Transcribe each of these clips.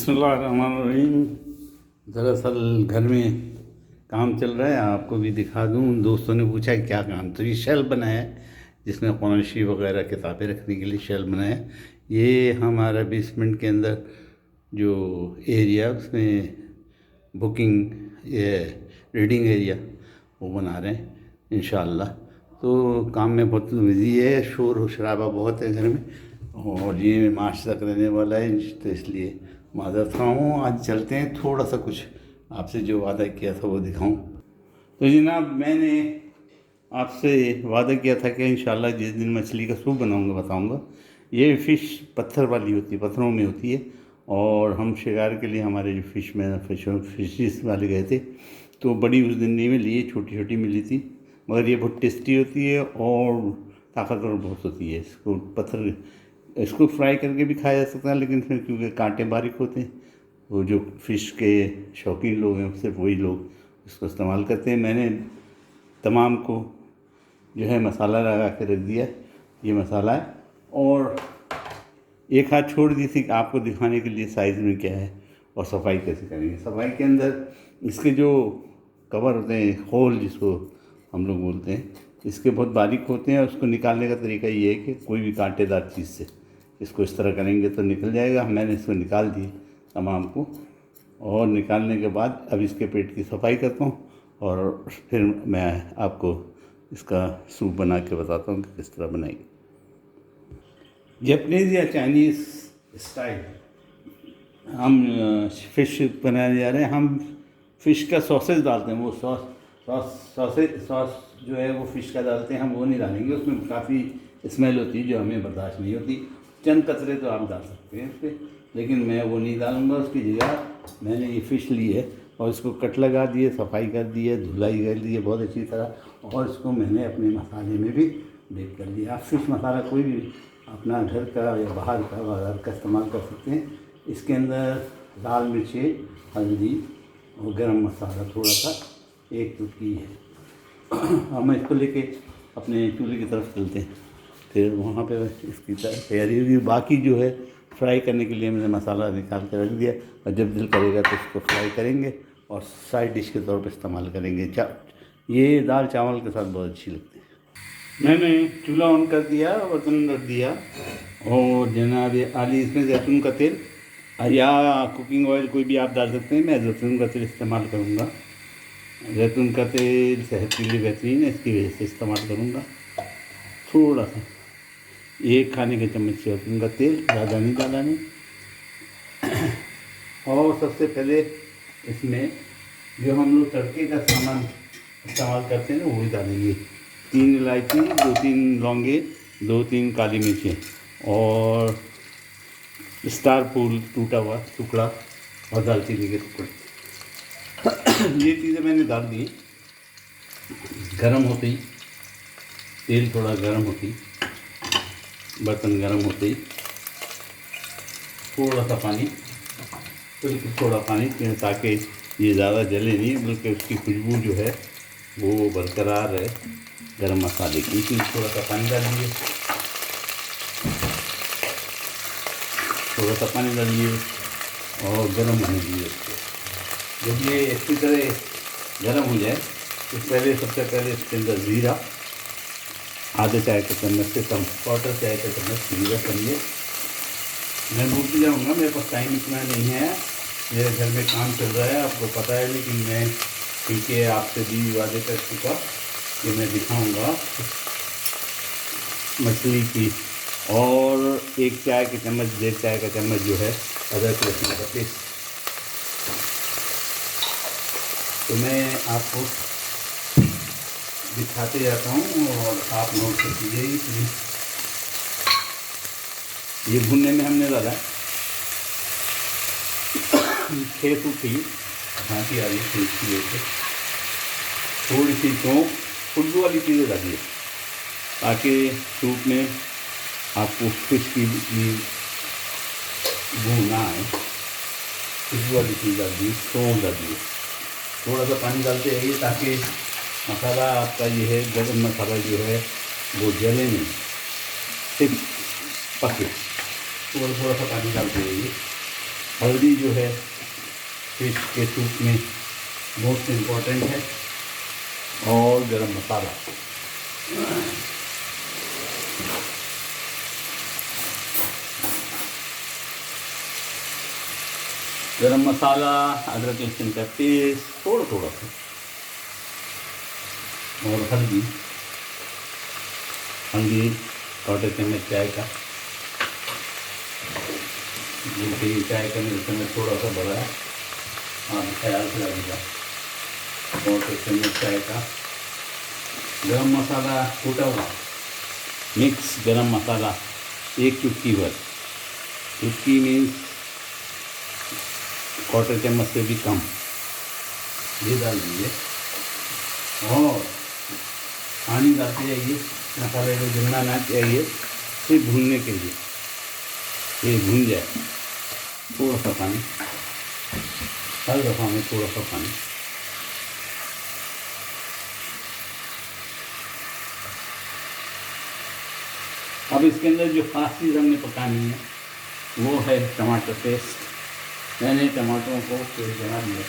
बिस्मिल्लाहिर्रहमानिर्रहीम। दरअसल घर में काम चल रहा है, आपको भी दिखा दूं। दोस्तों ने पूछा क्या काम, तो ये शेल्फ बनाया है जिसमें कुरान शरीफ वगैरह किताबें रखने के लिए शेल्फ बनाया है। ये हमारा बेसमेंट के अंदर जो एरिया, उसमें बुकिंग, ये रीडिंग एरिया वो बना रहे हैं इंशाअल्लाह। तो काम में बहुत बिजी है, शोर शराबा बहुत है घर में, और ये मार्च तक रहने वाला है, तो इसलिए माज़रत खा हूँ। आज चलते हैं, थोड़ा सा कुछ आपसे जो वादा किया था वो दिखाऊं। तो जनाब, मैंने आपसे वादा किया था कि इंशाल्लाह जिस दिन मछली का सूप बनाऊंगा बताऊंगा। ये फ़िश पत्थर वाली होती है, पत्थरों में होती है, और हम शिकार के लिए हमारे जो फिशिस वाले गए थे, तो बड़ी उस दिन नहीं मिली, ये छोटी छोटी मिली थी, मगर ये बहुत टेस्टी होती है और ताकतवर बहुत होती है। इसको फ्राई करके भी खाया जा सकता है, लेकिन फिर क्योंकि कांटे बारीक होते हैं, वो जो फ़िश के शौकीन लोग हैं सिर्फ वही लोग इसको इस्तेमाल करते हैं। मैंने तमाम को जो है मसाला लगा के रख दिया, ये मसाला है, और एक हाथ छोड़ दी थी आपको दिखाने के लिए साइज़ में क्या है और सफाई कैसे करेंगे। सफाई के अंदर इसके जो कवर होते हैं, होल जिसको हम लोग बोलते हैं, इसके बहुत बारीक होते हैं। उसको निकालने का तरीका ये है कि कोई भी कांटेदार चीज़ से इसको इस तरह करेंगे तो निकल जाएगा। मैंने इसको निकाल दी तमाम को, और निकालने के बाद अब इसके पेट की सफाई करता हूँ, और फिर मैं आपको इसका सूप बना के बताता हूँ कि किस तरह बनाएंगे। जैपनीज़ या चाइनीज़ स्टाइल हम फ़िश बनाने जा रहे हैं। हम फ़िश का सॉसेज डालते हैं, वो सॉस जो है वो फ़िश का डालते हैं, हम वो नहीं डालेंगे। उसमें काफ़ी स्मेल होती है जो हमें बर्दाश्त नहीं होती। चंद कतरे तो आप डाल सकते हैं उस पर, लेकिन मैं वो नहीं डालूँगा। उसकी जगह मैंने ये फ़िश ली है और इसको कट लगा दिए, सफाई कर दी है, धुलाई कर दी है बहुत अच्छी तरह, और इसको मैंने अपने मसाले में भी डिप कर दिया। आप फ़िश मसाला कोई भी अपना घर का या बाहर का बाजार का इस्तेमाल कर सकते हैं। इसके अंदर लाल मिर्ची, हल्दी और गरम मसाला थोड़ा सा, एक चुटकी है। हम इसको लेके अपने चूल्हे की तरफ चलते हैं, फिर वहाँ पे इसकी तैयारी होगी। बाकी जो है फ्राई करने के लिए मैंने मसाला निकाल कर रख दिया, और जब दिल करेगा तो इसको फ्राई करेंगे और साइड डिश के तौर पर इस्तेमाल करेंगे। ये दाल चावल के साथ बहुत अच्छी लगती है। मैंने चूल्हा ऑन कर दिया, बर्तन रख दिया, और जनाब आली इसमें जैतून का तेल या कुकिंग ऑयल कोई भी आप डाल सकते हैं। मैं जैतून का तेल इस्तेमाल करूँगा। जैतून का तेल सेहत के लिए बेहतरीन है, इसकी वजह से इस्तेमाल करूँगा। थोड़ा सा 1 खाने के चम्मच जैतून का तेल, ज़्यादा नहीं डालना। और सबसे पहले इसमें जो हम लोग तड़के का सामान इस्तेमाल करते हैं ना, वो भी डालेंगे। 3 इलायची, 2-3 लौंगे, 2-3 काली मिर्चें, और स्टार फूल टूटा हुआ टुकड़ा, और दालचीनी के टुकड़े। ये चीज़ें मैंने डाल दी। गरम होते ही तेल, थोड़ा गरम होते ही, बर्तन गरम होते ही थोड़ा सा पानी, बिल्कुल थोड़ा पानी, ताकि ये ज़्यादा जले नहीं, बल्कि उसकी खुशबू जो है वो बरकरार है गरम मसाले की। इसमें थोड़ा सा पानी डाल दिए, थोड़ा सा पानी डाल दिए और गरम होने दिए उसको। जब ये अच्छी तरह गरम हो जाए तो सबसे पहले इसके अंदर ज़ीरा, आधे चाय के चम्मच से कम, 1/4 चाय का चम्मच ज़ीरा करिए। मैं भूल जाऊँगा, मेरे पास टाइम इतना नहीं है, मेरे घर में काम चल रहा है, आपको पता है। लेकिन मैं क्योंकि आपसे भी वादे कर चुका कि मैं दिखाऊंगा मछली की, और 1 चाय के चम्मच, 1.5 चाय का चम्मच जो है अदरक लहसुन का पेस्ट। तो मैं आपको दिखाते जाता हूँ और आप नोट कर कीजिए। ये भुनने में हमने डाला 6 सूखी झांकी आ रही है, थोड़ी सी सौंफ, खुशबू वाली चीज़ें डालिए ताकि सूप में आपको फिश की बू ना आए। खुशबू वाली चीज़ डालिए, सौंफ डालिए, थोड़ा सा पानी डालते रहिए ताकि मसाला आपका ये है, गरम मसाला जो है वो जले नहीं, सिर्फ पके। थोड़ा सा पानी डालते रहिए हल्दी जो है फिश के सूप में मोस्ट इम्पॉर्टेंट है, और गरम मसाला। गरम मसाला, अदरक लहसुन का पेस्ट थोड़ा थोड़ा सा, और हल्दी क्वार्टर चम्मच चाय का। ये चाय का मेरे समय थोड़ा सा बड़ा है, आप ख्याल से लगेगा। क्वार्टर चम्मच चाय का गरम मसाला कूटा हुआ, मिक्स गरम मसाला 1 चुटकी भर, चुटकी मीन्स क्वार्टर चम्मच से भी कम, ये डाल दीजिए। और पानी डालते जाइए, मसाले को जलना ना चाहिए, सिर्फ भूनने के लिए, ये भून जाए। थोड़ा सा पानी, हर दफ़ा में थोड़ा सा पानी। अब इसके अंदर जो खास चीज़ हमने पकानी है वो है टमाटर पेस्ट। मैंने टमाटरों को पेस्ट बना लिया,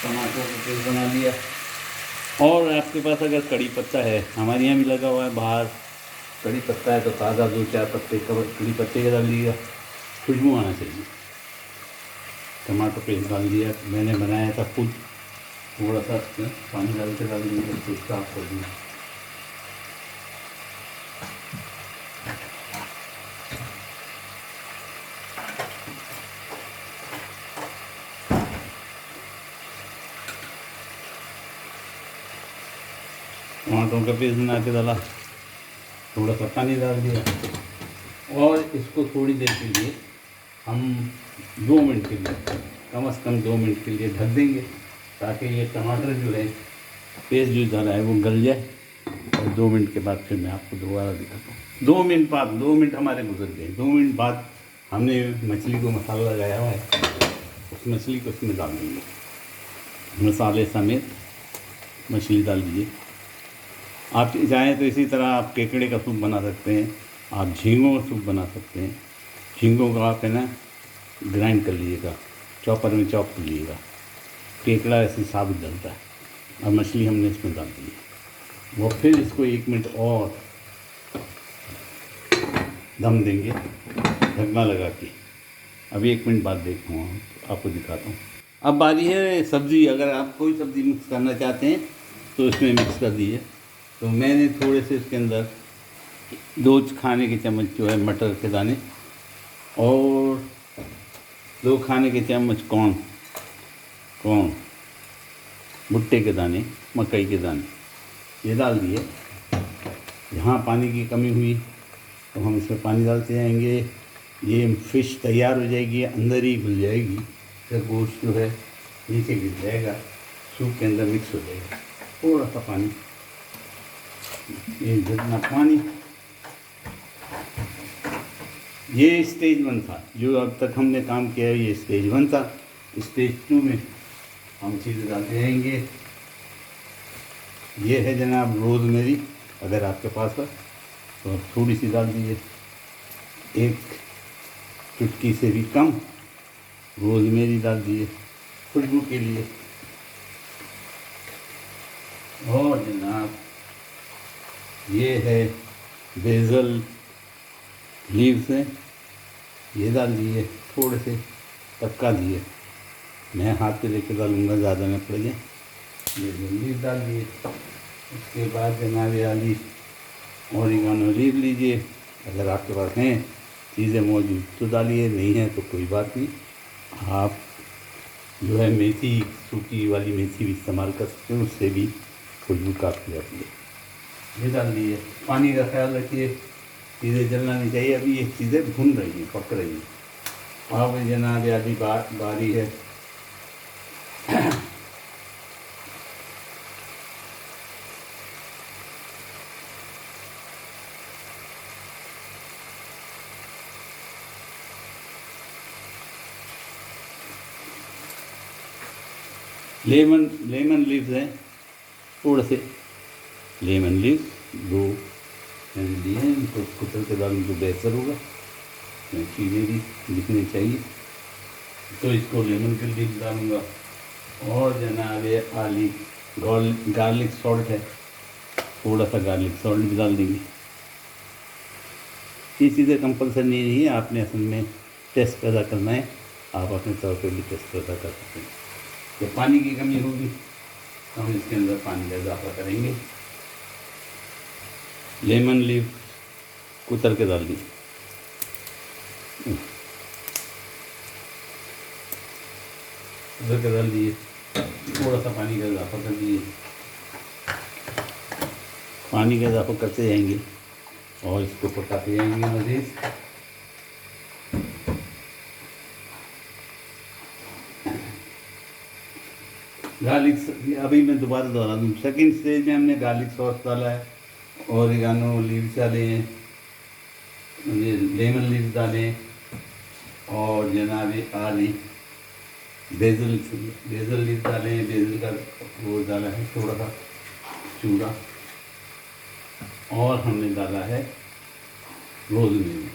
टमाटरों को पेस्ट बना लिया। और आपके पास अगर कड़ी पत्ता है, हमारे यहाँ भी लगा हुआ है बाहर, कड़ी पत्ता है तो ताज़ा 2-4 पत्ते कड़ी पत्ते का डाल दिया, खुशबू आना चाहिए। टमाटर पेस्ट डाल दिया, मैंने बनाया था खुद, थोड़ा सा पानी डाल के डाल दिया, तो साफ कर दिया। टमाटरों का पेस्ट बना के डाला, थोड़ा सा पानी डाल दिया, और इसको थोड़ी देर के लिए हम 2 मिनट के लिए, कम से कम 2 मिनट के लिए ढक देंगे, ताकि ये टमाटर जो है पेस्ट जो डाला है वो गल जाए। और 2 मिनट के बाद फिर मैं आपको दोबारा दिखाता हूँ। 2 मिनट बाद, 2 मिनट हमारे गुजर गए। 2 मिनट बाद हमने मछली को मसाला लगाया हुआ है, उस मछली को उसमें डाल देंगे, मसाले समेत मछली डाल दीजिए। आप चाहें तो इसी तरह आप केकड़े का सूप बना सकते हैं, आप झींगों का सूप बना सकते हैं। झींगों का आप है ना ग्राइंड कर लीजिएगा, चॉपर में चॉप कर लीजिएगा, केकड़ा ऐसे साबुत डलता है। और मछली हमने इसमें डाल दी है, वो फिर इसको 1 मिनट और दम देंगे ढकना लगा के। अब 1 मिनट बाद देखता हूँ, आपको दिखाता हूँ। अब बारी है सब्ज़ी, अगर आप कोई सब्ज़ी मिक्स करना चाहते हैं तो इसमें मिक्स कर दीजिए। तो मैंने थोड़े से इसके अंदर 2 खाने के चम्मच जो है मटर के दाने, और 2 खाने के चम्मच कॉर्न भुट्टे के दाने, मकई के दाने, ये डाल दिए। जहाँ पानी की कमी हुई तो हम इसमें पानी डालते जाएंगे। ये फ़िश तैयार हो जाएगी, अंदर ही घुल जाएगी, फिर गोश्त जो है नीचे गिर जाएगा, सूप के अंदर मिक्स हो जाएगा। थोड़ा सा पानी, ये जितना पानी, ये स्टेज 1 था। जो अब तक हमने काम किया है ये स्टेज 1 था। स्टेज 2 में हम चीज़ें डालते रहेंगे। ये है जनाब रोज़मेरी, अगर आपके पास है तो थोड़ी सी डाल दीजिए, 1 चुटकी से भी कम रोज़मेरी डाल दीजिए खुशबू के लिए। और जनाब ये है बेसल लीव्स हैं, ये डाल दिए, थोड़े से पक्का दिए, मैं हाथ पे लेके डालूँगा, ज़्यादा न पड़ जाए। ये लीव डाल दिए। उसके बाद जनाब वाली ऑरिगानो लीव लीजिए, अगर आपके पास हैं चीज़ें मौजूद तो डालिए, नहीं है तो कोई बात नहीं। आप जो है मेथी, सूखी वाली मेथी भी इस्तेमाल कर सकते हैं, उससे भी खुशबू काफ़ी आती है। ये डाल दिए। पानी का ख्याल रखिए, चीज़ें जलना नहीं चाहिए। अभी ये चीज़ें भुन रही हैं, पक रही हैं। अब जनाब अभी बारी है लेमन लीव्स हैं, थोड़े से लेमन लीव्स 2 मैंने लिए हैं, इनको कुतर के डालूँ तो बेहतर होगा, चीज़ें भी दिखनी चाहिए। तो इसको लेमन के लीफ डालूँगा, और जनाब ये आली गार्लिक सॉल्ट है, थोड़ा सा गार्लिक सॉल्ट भी डाल देंगे। ये चीज़ें कंपलसरी नहीं है, आपने असल में टेस्ट पैदा करना है, आप अपने तौर पे भी टेस्ट पैदा कर सकते हैं। जब पानी की कमी होगी तो हम इसके अंदर पानी का इजाफा करेंगे। लेमन लीफ कुतर के डाल दी, कुतर के डाल दिए, थोड़ा सा पानी का इजाफा कर दिए, पानी का इजाफा करते जाएंगे और इसको पकाते जाएंगे मज़ीद। गार्लिक अभी मैं दोबारा दोहरा दूँ, सेकेंड स्टेज में हमने गार्लिक सॉस डाला है, ओरिगानो लीव्स डाले हैं, लेमन लीव्स डाले हैं, और जनाब आली बेजल लीव्स डाले हैं, बेजल का वो डाला है थोड़ा सा चूड़ा, और हमने डाला है रोज़मेरी।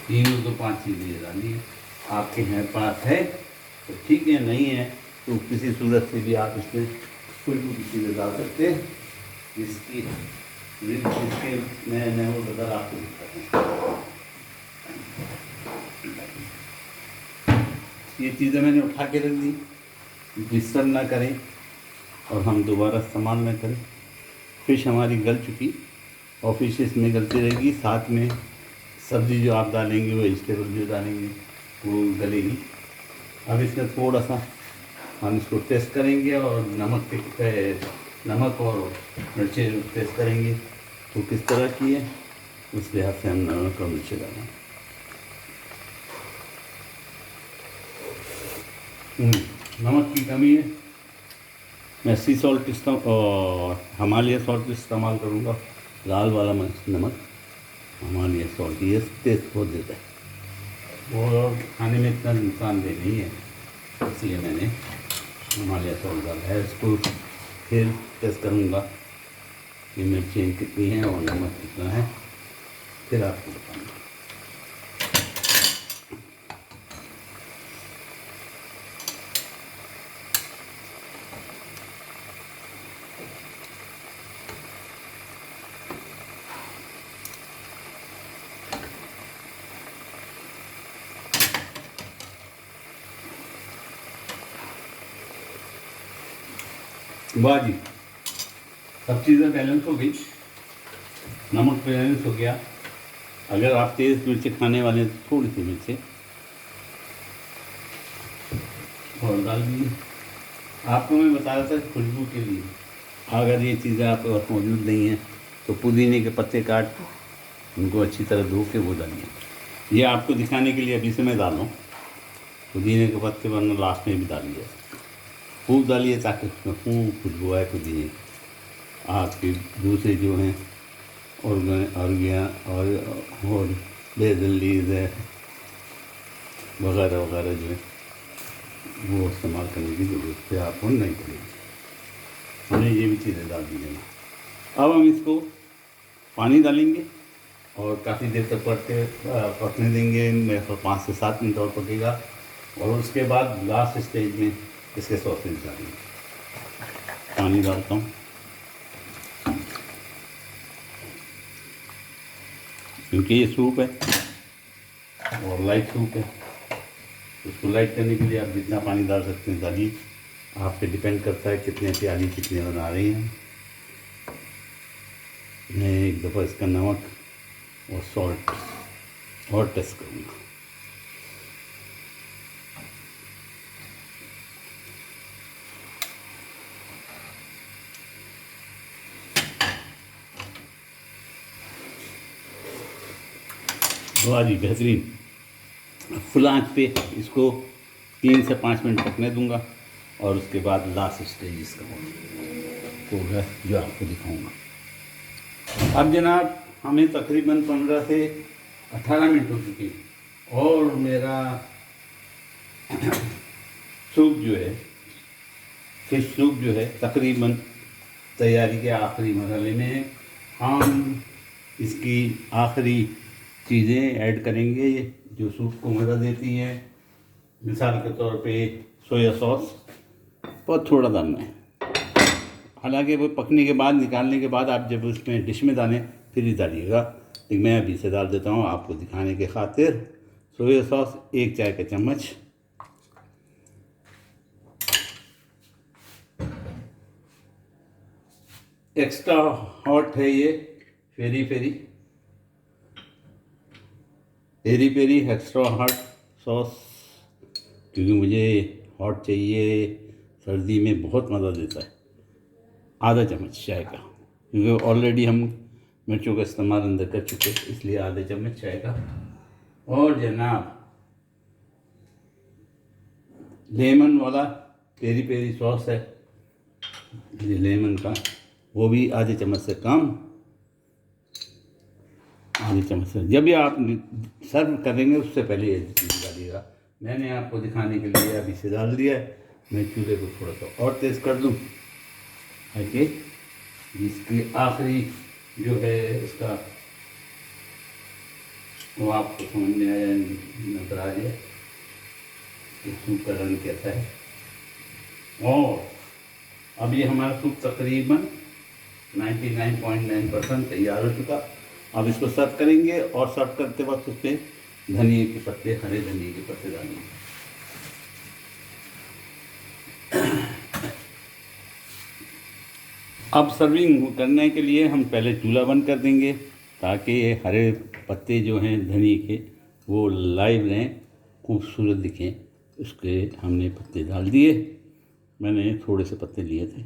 तीनों तो 5 चीज़ें डाली है, आपके हैं पास है तो ठीक है, नहीं है तो किसी सूरत से भी आप इसमें खुशबू की चीज़ें डाल सकते हैं। इसके मैं वो बता आपको दिखाता हूँ। ये चीज़ें मैंने उठा के रख दी, डिस्टर्ब ना करें और हम दोबारा इस्तेमाल ना करें। फिश हमारी गल चुकी और फिश इसमें गलती रहेगी, साथ में सब्ज़ी जो आप डालेंगे, वो वेजिटेबल जो डालेंगे वो गलेगी। अब इसमें थोड़ा सा हम इसको टेस्ट करेंगे और नमक और मिर्चें टेस्ट करेंगे तो किस तरह की है, उस लिहाज से हम नमक और मिर्चें डालेंगे। नमक की कमी है, मैं सी सॉल्ट और हिमालय सॉल्ट इस्तेमाल करूँगा, लाल वाला नमक हिमालय सॉल्ट, ये टेस्ट बहुत देता है और खाने में इतना नुकसानदेह नहीं है, इसलिए मैंने हिमालय सॉल्ट डाला है। इसको फिर टेस्ट करूँगा कि मिर्चें कितनी हैं और नमक कितना है, फिर आपको बताऊँगा। वाह जी, सब चीज़ें बैलेंस हो गई, नमक बैलेंस हो गया। अगर आप तेज़ मिर्ची खाने वाले हैं तो थोड़ी सी मिर्ची और डाल दीजिए। आपको मैं बता रहा था खुशबू के लिए, अगर ये चीज़ें आपके पास मौजूद नहीं हैं तो पुदीने के पत्ते काट के उनको अच्छी तरह धो के वो डालिए। ये आपको दिखाने के लिए अभी से मैं डाल रहा हूँ, पुदीने के पत्ते वरना लास्ट में भी डालिए, खूब डालिए ताकि उसमें खूब खुशबू आए पुदीने। आपके दूसरे जो हैं ऑर्गिया और बेसल लीव्स है वगैरह वगैरह जो है वो इस्तेमाल करने की ज़रूरत है आपको नहीं पड़ेगी। हमने ये भी चीज़ें डाल दी हैं। अब हम इसको पानी डालेंगे और काफ़ी देर तक पकने देंगे, मेरे को 5 से 7 मिनट और पकेगा, और उसके बाद लास्ट स्टेज में इसके सॉसेज डालेंगे। पानी डालता हूँ क्योंकि ये सूप है और लाइट सूप है, उसको लाइट करने के लिए आप जितना पानी डाल सकते हैं डालिए, आप पे डिपेंड करता है कितने प्याली कितने बना रही हैं। मैं एक दफ़ा इसका नमक और सॉल्ट और टेस्ट करूँगा। वाह जी, बेहतरीन। फुल आंच पे इसको 3 से 5 मिनट पकने दूंगा और उसके बाद लास्ट स्टेज इसका होगा जो आपको दिखाऊंगा। अब जनाब हमें तकरीबन 15 से 18 मिनट हो चुके हैं और मेरा सूप जो है, फिश सूप जो है तकरीबन तैयारी के आखिरी मरहले में हैं। हम इसकी आखिरी चीज़ें ऐड करेंगे जो सूप को मज़ा देती हैं। मिसाल के तौर पे सोया सॉस बहुत थोड़ा डालना है, हालांकि वो पकने के बाद, निकालने के बाद आप जब उसमें डिश में डालें फिर ही डालिएगा, लेकिन मैं अभी से डाल देता हूँ आपको दिखाने के खातिर। सोया सॉस 1 चाय का चम्मच, एक्स्ट्रा हॉट है ये peri peri extra hot sauce, क्योंकि मुझे हॉट चाहिए, सर्दी में बहुत मज़ा देता है। आधा चम्मच चाय का, क्योंकि ऑलरेडी हम मिर्चों का इस्तेमाल अंदर कर चुके, इसलिए आधे चम्मच चाय का। और जनाब लेमन वाला पेरी सॉस है, ये लेमन का, वो भी आधे चम्मच से कम, आधे चम्मच से। जब भी आप सर्व करेंगे उससे पहले ये चीज़ डालिएगा। मैंने आपको दिखाने के लिए अभी से डाल दिया है। मैं चूल्हे को थोड़ा सा और तेज़ कर दूँ ताकि इसकी आखिरी जो है इसका वो आपको समझ में आया, नजर आ जाए कि सूप का रंग कैसा है। और अब ये हमारा सूप तकरीबन 99.9% तैयार हो चुका। अब इसको सर्व करेंगे और सर्व करते वक्त उस पर धनिए के पत्ते, हरे धनिए के पत्ते डालेंगे। अब सर्विंग करने के लिए हम पहले चूल्हा बंद कर देंगे ताकि ये हरे पत्ते जो हैं धनिए के वो लाइव रहें, खूबसूरत दिखें। उसके हमने पत्ते डाल दिए, मैंने थोड़े से पत्ते लिए थे,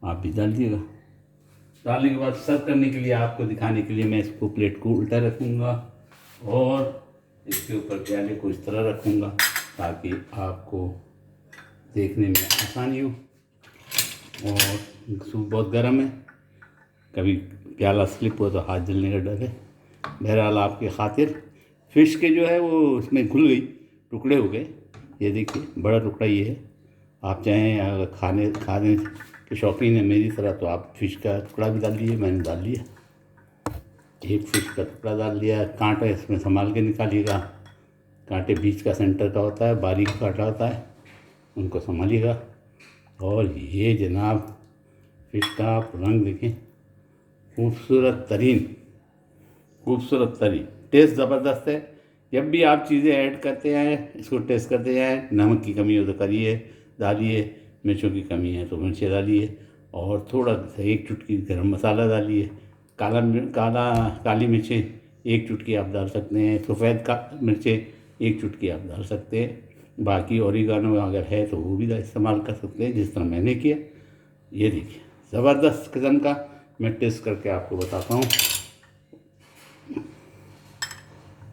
आप भी डाल दिएगा। डालने के बाद सर्व करने के लिए, आपको दिखाने के लिए मैं इसको प्लेट को उल्टा रखूँगा और इसके ऊपर प्याले को इस तरह रखूँगा ताकि आपको देखने में आसानी हो। और सूप बहुत गर्म है, कभी प्याला स्लिप हो तो हाथ जलने का डर है। बहरहाल आपके खातिर फ़िश के जो है वो उसमें घुल गई, टुकड़े हो गए। ये देखिए बड़ा टुकड़ा ये है। आप चाहें अगर खाने के शौकीन है मेरी तरह तो आप फ़िश का टुकड़ा भी डाल दीजिए। मैंने डाल लिया, एक फ़िश का टुकड़ा डाल दिया। कांटा इसमें संभाल के निकालिएगा, कांटे बीच का सेंटर का होता है, बारीक कांटा होता है, उनको संभालिएगा। और ये जनाब फ़िश का आप रंग देखें, खूबसूरत तरीन, टेस्ट ज़बरदस्त है। जब भी आप चीज़ें ऐड करते हैं इसको टेस्ट करते जाएँ। नमक की कमी हो तो करिए, डालिए, मिर्चों की कमी है तो मिर्चें डालिए, और थोड़ा सा 1 चुटकी गरम मसाला डालिए। काली मिर्चें 1 चुटकी आप डाल सकते हैं, सफ़ेद मिर्चें 1 चुटकी आप डाल सकते हैं। बाकी ओरिगानो अगर है तो वो भी इस्तेमाल कर सकते हैं, जिस तरह मैंने किया। ये देखिए ज़बरदस्त किस्म का, मैं टेस्ट करके आपको बताता हूँ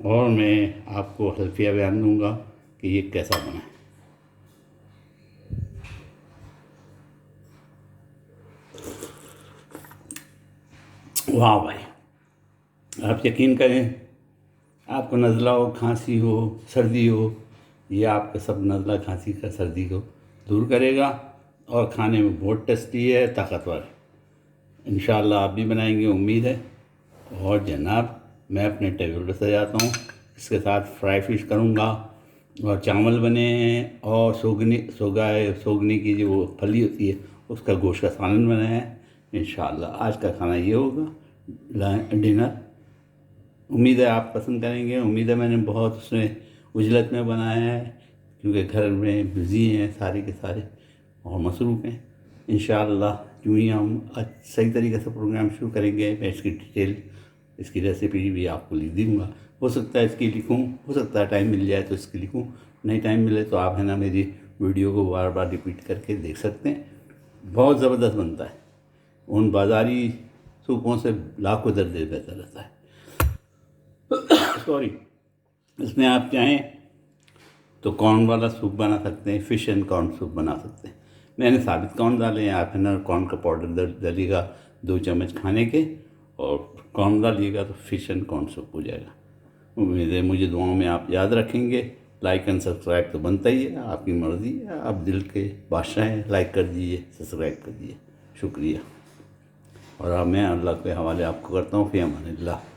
और मैं आपको हल्फिया बयान दूंगा कि ये कैसा बना है। वाह भाई, आप यकीन करें, आपको नज़ला हो, खांसी हो, सर्दी हो, ये आपका सब नज़ला, खांसी का, सर्दी को दूर करेगा और खाने में बहुत टेस्टी है, ताकतवर है। इंशाअल्लाह आप भी बनाएंगे, उम्मीद है। और जनाब मैं अपने टेबल पर सजाता हूँ, इसके साथ फ्राई फिश करूँगा और चावल बने हैं और सोगनी की जो वो फली होती है उसका गोश्त का सालन बना है। इंशाअल्लाह आज का खाना ये होगा डिनर। उम्मीद है आप पसंद करेंगे। उम्मीद है मैंने बहुत उसमें उजलत में बनाया है, क्योंकि घर में बिज़ी हैं सारे के सारे और मसरूफ़ हैं। इंशाअल्लाह यूँ ही हम सही तरीके से प्रोग्राम शुरू करेंगे। मैं इसकी डिटेल, इसकी रेसिपी भी आपको लिख दूँगा। हो सकता है इसकी लिखूँ, हो सकता है टाइम मिल जाए तो इसकी लिखूँ, नहीं टाइम मिले तो आप है ना मेरी वीडियो को बार बार रिपीट करके देख सकते हैं। बहुत ज़बरदस्त बनता है, उन बाज़ारी सूपों से लाखों दर्जे बेहतर रहता है। सॉरी, इसमें आप चाहें तो कॉर्न वाला सूप बना सकते हैं, फ़िश एंड कॉर्न सूप बना सकते हैं। मैंने साबित कॉर्न डाले हैं, आप है ना कॉर्न का पाउडर डालिएगा 2 चम्मच खाने के, और कॉर्न डालिएगा तो फ़िश एंड कॉर्न सूप हो जाएगा। उम्मीद है मुझे दुआओं में आप याद रखेंगे। लाइक एंड सब्सक्राइब तो बनता ही है, आपकी मर्ज़ी है, आप दिल के बादशाह हैं। लाइक कर दीजिए, सब्सक्राइब कर दीजिए, शुक्रिया। और अब मैं अल्लाह के हवाले आपको करता हूँ, फ़ी अमानिल्लाह।